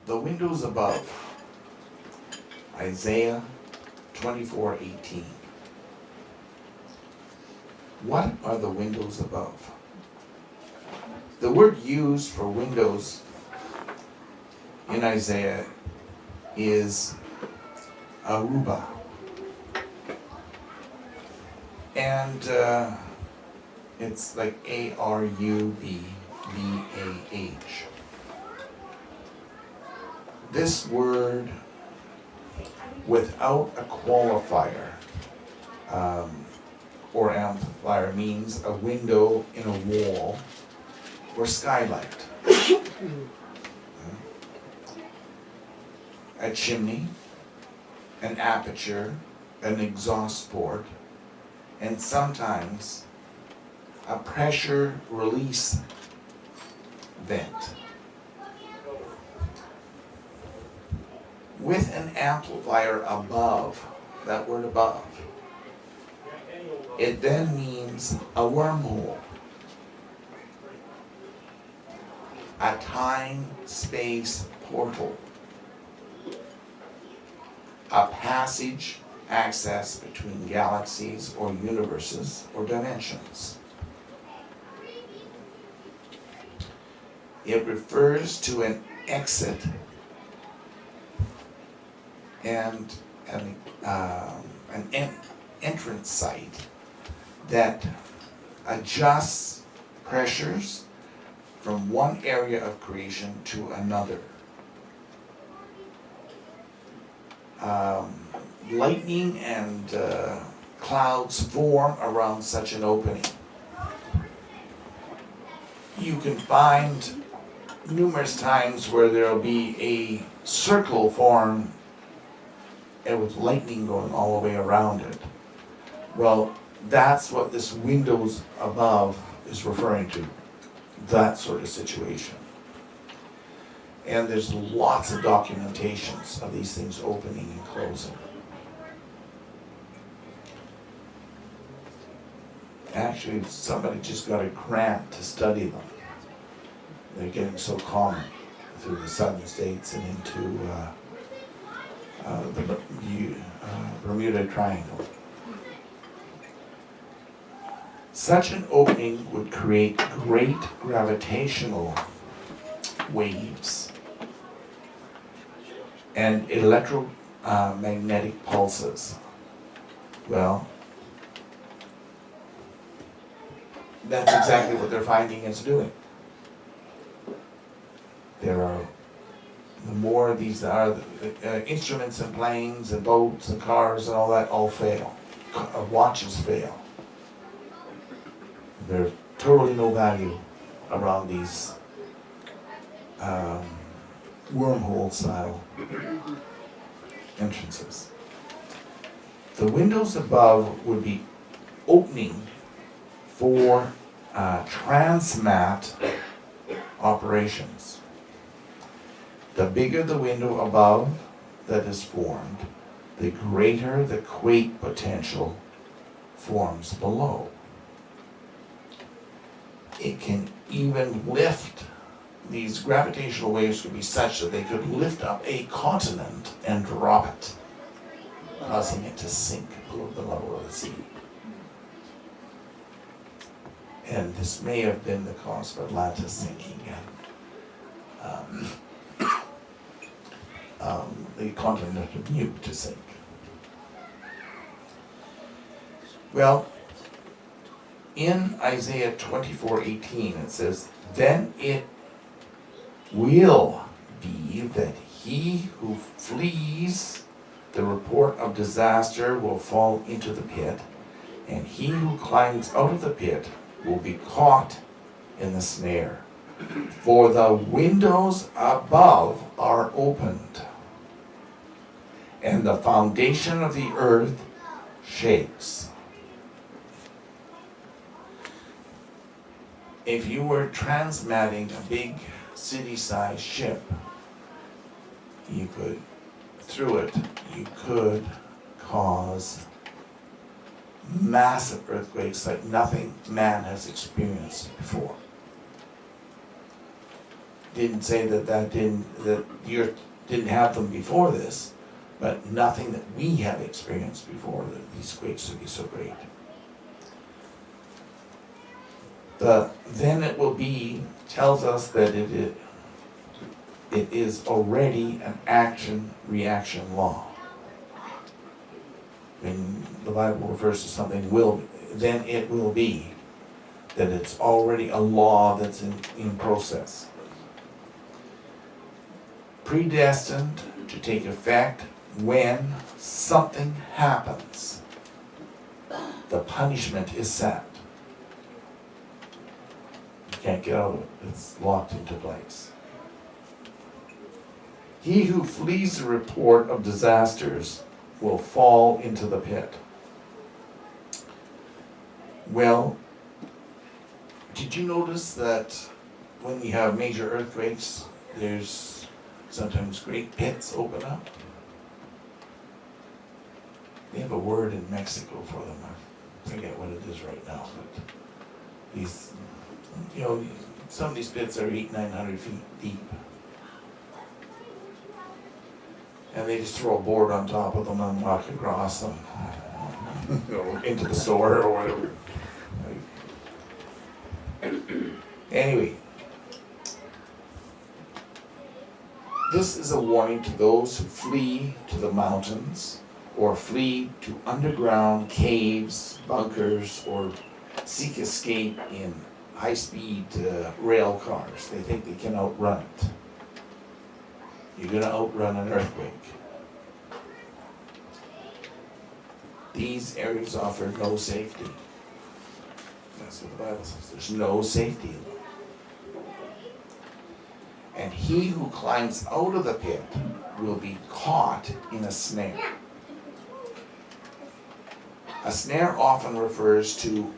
The windows above, Isaiah 24:18. What are the windows above? The word used for windows in Isaiah is aruba. And it's like Arubah. This word, without a qualifier or amplifier, means a window in a wall or skylight. A chimney, an aperture, an exhaust port, and sometimes a pressure release vent. With an amplifier above, that word above, it then means a wormhole, a time-space portal, a passage access between galaxies or universes or dimensions. It refers to an exit and an entrance site that adjusts pressures from one area of creation to another. Lightning and clouds form around such an opening. You can find numerous times where there'll be a circle form and with lightning going all the way around it. Well, that's what this windows above is referring to, that sort of situation. And there's lots of documentations of these things opening and closing. Actually, somebody just got a grant to study them. They're getting so common through the southern states and into the Bermuda Triangle. Such an opening would create great gravitational waves and electromagnetic pulses. Well, that's exactly what they're finding it's doing. There are, the more these are, the instruments and planes and boats and cars and all that all fail. Watches fail. There's totally no value around these wormhole style entrances. The windows above would be opening for transmat operations. The bigger the window above that is formed, the greater the quake potential forms below. It can even lift, these gravitational waves could be such that they could lift up a continent and drop it, causing it to sink below the level of the sea. And this may have been the cause of Atlantis sinking and the continent of New to sink. Well, in Isaiah 24:18 it says, "Then it will be that he who flees the report of disaster will fall into the pit, and he who climbs out of the pit will be caught in the snare. For the windows above are opened, and the foundation of the earth shakes." If you were transmatting a big city-sized ship, you could, through it, you could cause massive earthquakes like nothing man has experienced before. didn't say that the Earth didn't have them before this, but nothing that we have experienced before that these quakes would be so great. Then it will be tells us that it is already an action-reaction law. When the Bible refers to something will, then it will be. That it's already a law that's in process. Predestined to take effect when something happens. The punishment is set. You can't get out of it. It's locked into place. He who flees the report of disasters will fall into the pit. Well, did you notice that when we have major earthquakes, there's sometimes great pits open up? They have a word in Mexico for them. I forget what it is right now, but these, some of these pits are 800-900 feet deep. And they just throw a board on top of them and walk across them, into the store or whatever. Anyway, this is a warning to those who flee to the mountains or flee to underground caves, bunkers, or seek escape in high-speed rail cars. They think they can outrun it. You're going to outrun an earthquake. These areas offer no safety. That's what the Bible says. There's no safety in them. And he who climbs out of the pit will be caught in a snare. A snare often refers to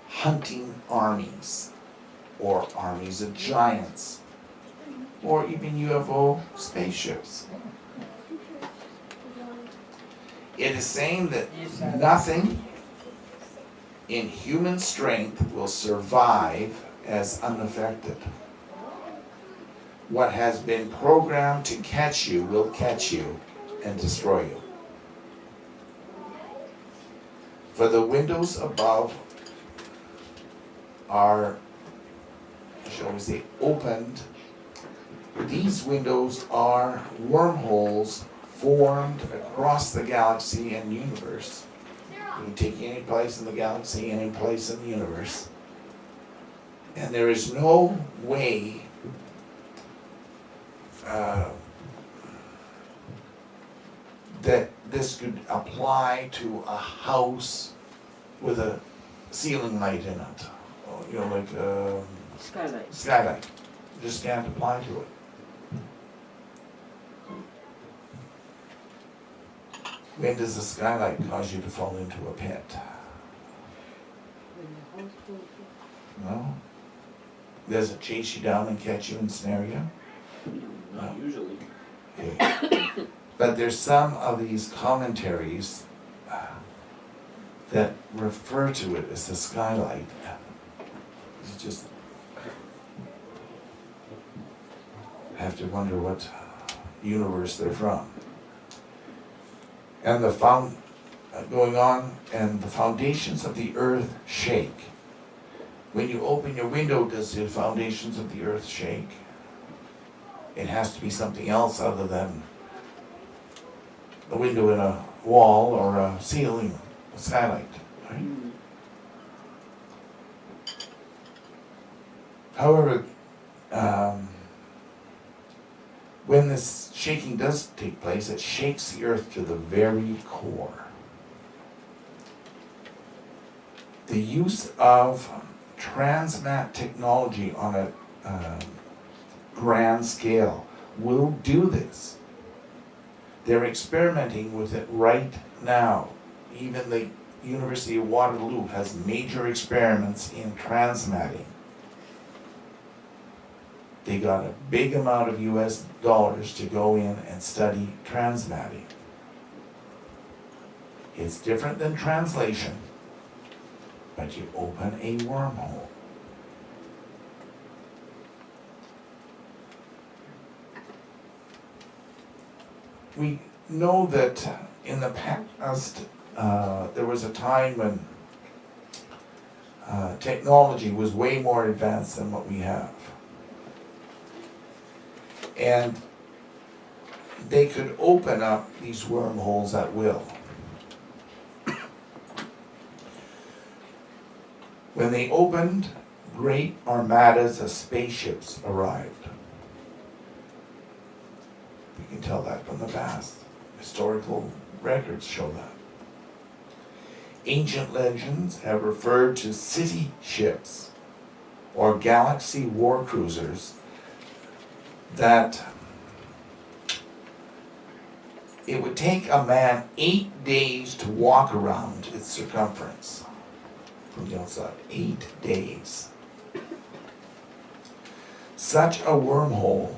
hunting armies, or armies of giants, or even UFO spaceships. It is saying that nothing in human strength will survive as unaffected. What has been programmed to catch you will catch you and destroy you. For the windows above are, shall we say, opened. These windows are wormholes formed across the galaxy and universe. You can take any place in the galaxy, any place in the universe. And there is no way that this could apply to a house with a ceiling light in it. Like a skylight. Just can't apply to it. When does the skylight cause you to fall into a pit? No? Does it chase you down and catch you and snare you? Not usually. Okay. But there's some of these commentaries that refer to it as the skylight. It's just, I have to wonder what universe they're from. And the foundations of the earth shake. When you open your window, does the foundations of the earth shake? It has to be something else other than a window in a wall or a ceiling, a skylight, right? However, when this shaking does take place, it shakes the earth to the very core. The use of transmat technology on a grand scale will do this. They're experimenting with it right now. Even the University of Waterloo has major experiments in transmatting. They got a big amount of US dollars to go in and study transmatting. It's different than translation, but you open a wormhole. we know that in the past, there was a time when technology was way more advanced than what we have. And they could open up these wormholes at will. When they opened, great armadas of spaceships arrived. We can tell that from the past. Historical records show that. Ancient legends have referred to city ships or galaxy war cruisers that it would take a man 8 days to walk around its circumference from the outside. 8 days. Such a wormhole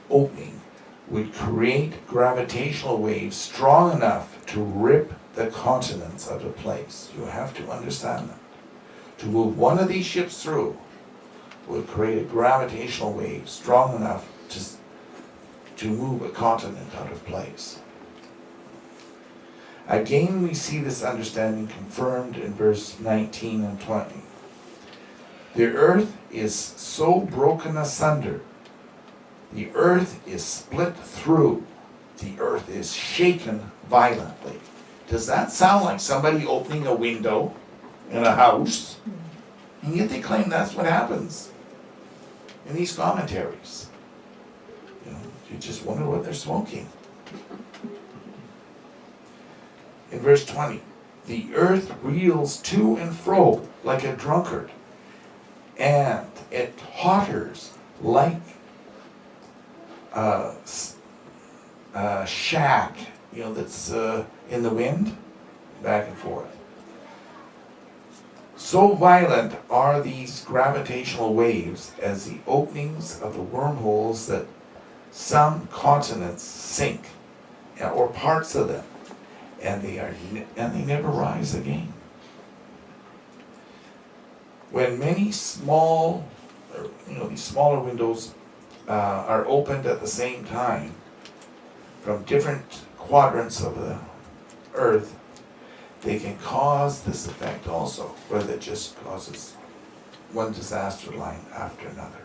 opening would create gravitational waves strong enough to rip the continents out of place. You have to understand that. To move one of these ships through would create a gravitational wave strong enough to move a continent out of place. Again, we see this understanding confirmed in verse 19 and 20. The earth is so broken asunder, the earth is split through, the earth is shaken violently. Does that sound like somebody opening a window in a house? And yet they claim that's what happens in these commentaries. You know, you just wonder what they're smoking. In verse 20, the earth reels to and fro like a drunkard, and it totters like a shack, you know, that's in the wind, back and forth. So violent are these gravitational waves as the openings of the wormholes that some continents sink, or parts of them, and they never rise again. When many small, these smaller windows are opened at the same time from different quadrants of the earth, they can cause this effect also, where that just causes one disaster line after another.